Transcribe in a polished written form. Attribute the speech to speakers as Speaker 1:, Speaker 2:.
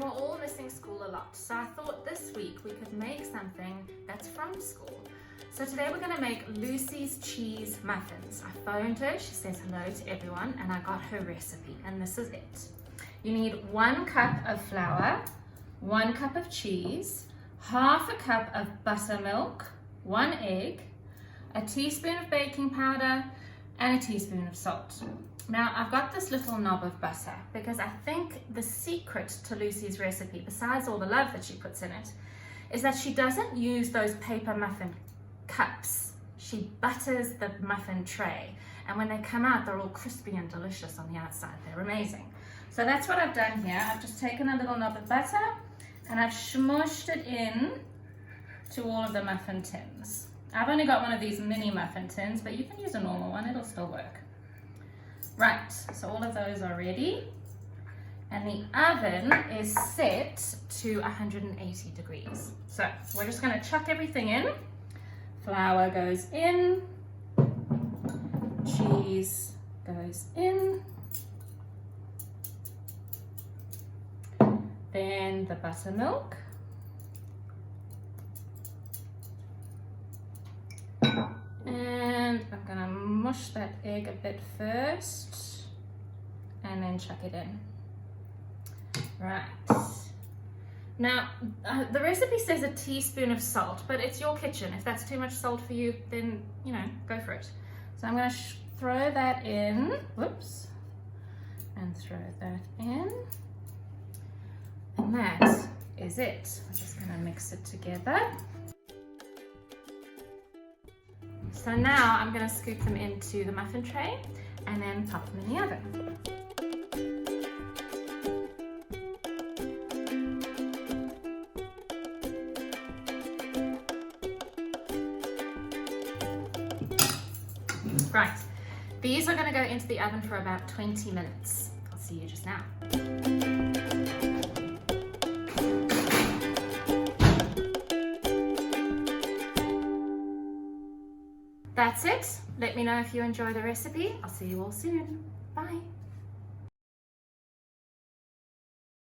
Speaker 1: we're all missing school a lot, so I thought this week we could make something that's from school. So today we're going to make Lucy's cheese muffins. I phoned her, she says hello to everyone, and I got her recipe, and this is it. You need 1 cup of flour, 1 cup of cheese, half a cup of buttermilk, 1 egg, a teaspoon of baking powder, and a teaspoon of salt. Now I've got this little knob of butter because I think the secret to Lucy's recipe, besides all the love that she puts in it, is that she doesn't use those paper muffin cups. She butters the muffin tray, and when they come out they're all crispy and delicious on the outside. They're amazing. So that's what I've done here. I've just taken a little knob of butter and I've smushed it in to all of the muffin tins. I've only got one of these mini muffin tins, but you can use a normal one, it'll still work. Right, so all of those are ready, and the oven is set to 180 degrees. So we're just going to chuck everything in. Flour goes in, cheese goes in, then the buttermilk, and I'm going to mush that egg a bit first and then chuck it in. Right. Now, the recipe says a teaspoon of salt, but it's your kitchen. If that's too much salt for you, then, you know, go for it. So I'm going to throw that in. Whoops. And throw that in. And that is it. I'm just going to mix it together. So now I'm going to scoop them into the muffin tray and then pop them in the oven. Right, these are going to go into the oven for about 20 minutes. I'll see you just now. That's it. Let me know if you enjoy the recipe. I'll see you all soon.